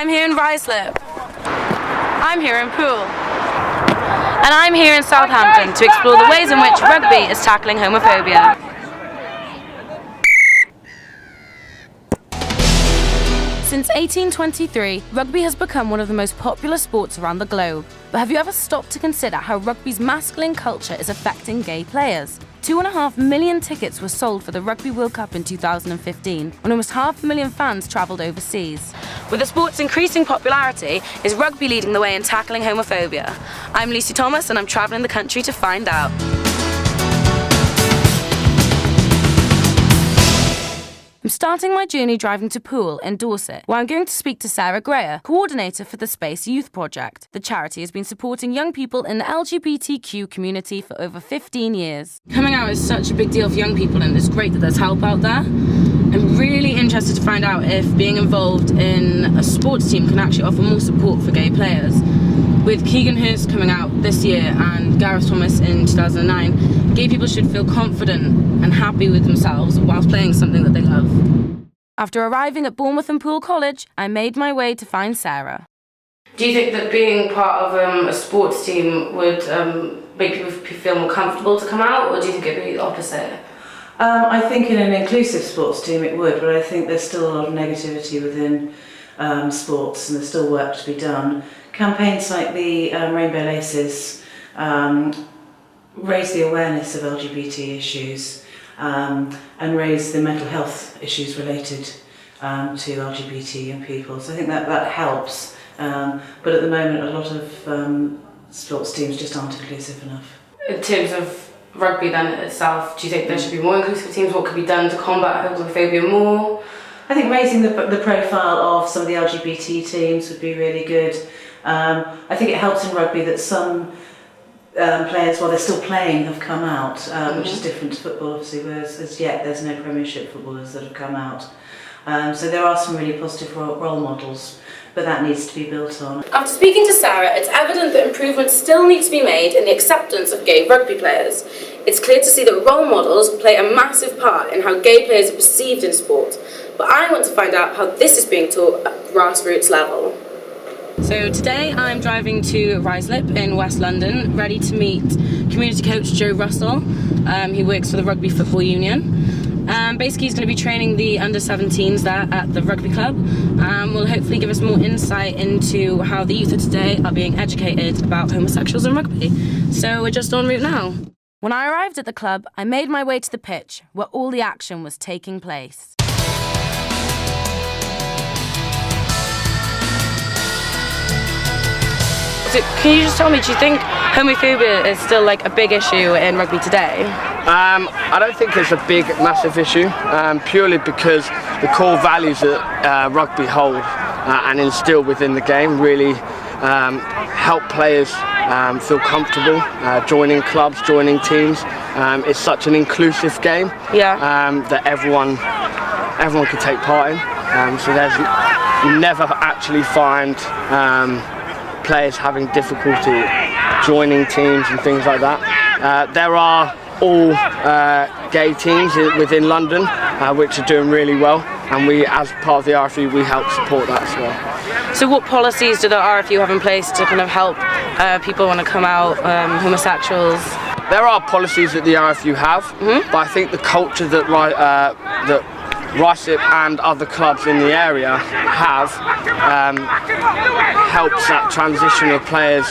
I'm here in Ruislip. I'm here in Poole. And I'm here in Southampton to explore the ways in which rugby is tackling homophobia. Since 1823, rugby has become one of the most popular sports around the globe. But have you ever stopped to consider how rugby's masculine culture is affecting gay players? 2.5 million tickets were sold for the Rugby World Cup in 2015, when almost 500,000 fans travelled overseas. With the sport's increasing popularity, is rugby leading the way in tackling homophobia? I'm Lucy Thomas and I'm travelling the country to find out. I'm starting my journey driving to Poole in Dorset, where I'm going to speak to Sarah Greer, coordinator for the Space Youth Project. The charity has been supporting young people in the LGBTQ community for over 15 years. Coming out is such a big deal for young people, and it's great that there's help out there. I'm really interested to find out if being involved in a sports team can actually offer more support for gay players. With Keegan Hurst coming out this year and Gareth Thomas in 2009, gay people should feel confident and happy with themselves whilst playing something that they love. After arriving at Bournemouth and Poole College, I made my way to find Sarah. Do you think that being part of a sports team would make people feel more comfortable to come out, or do you think it would be the opposite? I think in an inclusive sports team it would, but I think there's still a lot of negativity within sports and there's still work to be done. Campaigns like the Rainbow Laces raise the awareness of LGBT issues and raise the mental health issues related to LGBT young people. So I think that helps, but at the moment a lot of sports teams just aren't inclusive enough. In terms of rugby then itself, do you think there should be more inclusive teams? What could be done to combat homophobia more? I think raising the profile of some of the LGBT teams would be really good. I think it helps in rugby that some players, while they're still playing, have come out, which is different to football obviously, whereas as yet there's no Premiership footballers that have come out. So there are some really positive role models, but that needs to be built on. After speaking to Sarah, it's evident that improvements still need to be made in the acceptance of gay rugby players. It's clear to see that role models play a massive part in how gay players are perceived in sport, but I want to find out how this is being taught at grassroots level. So today I'm driving to Ruislip in West London, ready to meet community coach Joe Russell. He works for the Rugby Football Union. Basically he's going to be training the under-17s there at the rugby club. Will hopefully give us more insight into how the youth of today are being educated about homosexuals and rugby. So we're just en route now. When I arrived at the club, I made my way to the pitch, where all the action was taking place. So can you just tell me, do you think homophobia is still like a big issue in rugby today? I don't think it's a big, massive issue, purely because the core values that rugby hold and instill within the game really help players feel comfortable joining clubs, joining teams. It's such an inclusive game that everyone can take part in. So you never actually find players having difficulty joining teams and things like that. There are all gay teams within London which are doing really well, and we, as part of the RFU, we help support that as well. So what policies do the RFU have in place to kind of help people want to come out, homosexuals? There are policies that the RFU have, but I think the culture that Ruislip and other clubs in the area have helps that transition of players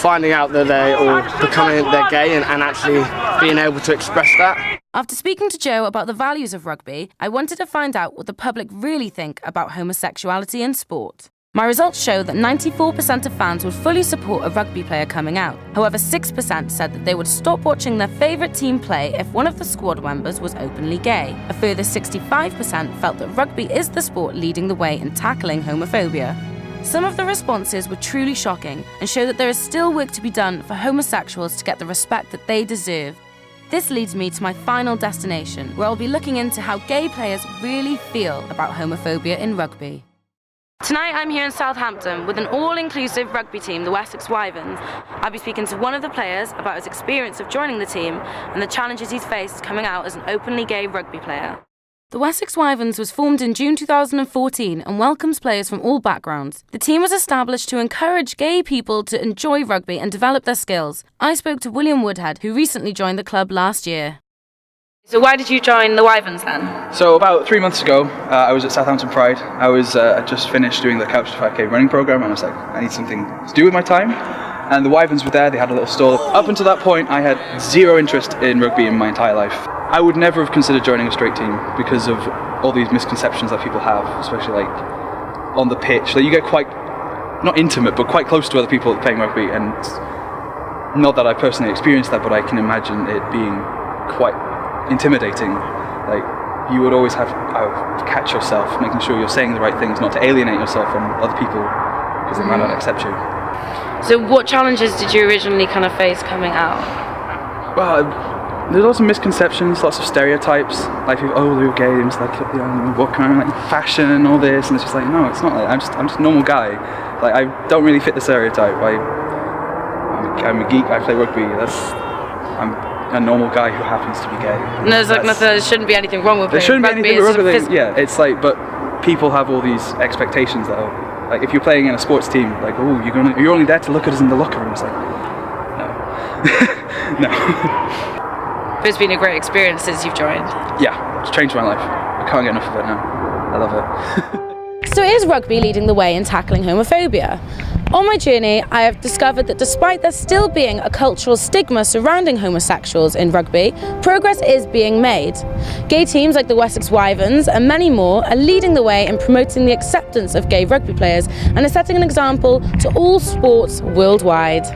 finding out that they're gay and actually being able to express that. After speaking to Joe about the values of rugby, I wanted to find out what the public really think about homosexuality in sport. My results show that 94% of fans would fully support a rugby player coming out. However, 6% said that they would stop watching their favourite team play if one of the squad members was openly gay. A further 65% felt that rugby is the sport leading the way in tackling homophobia. Some of the responses were truly shocking and show that there is still work to be done for homosexuals to get the respect that they deserve. This leads me to my final destination, where I'll be looking into how gay players really feel about homophobia in rugby. Tonight I'm here in Southampton with an all-inclusive rugby team, the Wessex Wyverns. I'll be speaking to one of the players about his experience of joining the team and the challenges he's faced coming out as an openly gay rugby player. The Wessex Wyverns was formed in June 2014 and welcomes players from all backgrounds. The team was established to encourage gay people to enjoy rugby and develop their skills. I spoke to William Woodhead, who recently joined the club last year. So why did you join the Wyverns then? So about 3 months ago, I was at Southampton Pride. I was just finished doing the Couch to 5K running program, and I was like, I need something to do with my time. And the Wyverns were there, they had a little stall. Up until that point, I had zero interest in rugby in my entire life. I would never have considered joining a straight team because of all these misconceptions that people have, especially like on the pitch. Like you get quite, not intimate, but quite close to other people playing rugby, and not that I personally experienced that, but I can imagine it being quite intimidating. Like you would always have to catch yourself, making sure you're saying the right things, not to alienate yourself from other people because they might not accept you. So what challenges did you originally kind of face coming out? Well, there's lots of misconceptions, lots of stereotypes. Like people, oh, they're gay, and it's like, you know, what kind of like fashion and all this, and it's just like, no, it's not. Like, I'm just a normal guy. Like I don't really fit the stereotype. I'm a geek. I play rugby. I'm a normal guy who happens to be gay. And there's like nothing. There shouldn't be anything wrong with there playing shouldn't rugby. be anything wrong with it. Yeah, it's like, but people have all these expectations that, like, if you're playing in a sports team, like, oh, you're only there to look at us in the locker room. It's like, no, no. It's been a great experience since you've joined. Yeah, it's changed my life. I can't get enough of it now. I love it. So is rugby leading the way in tackling homophobia? On my journey, I have discovered that despite there still being a cultural stigma surrounding homosexuals in rugby, progress is being made. Gay teams like the Wessex Wyverns and many more are leading the way in promoting the acceptance of gay rugby players and are setting an example to all sports worldwide.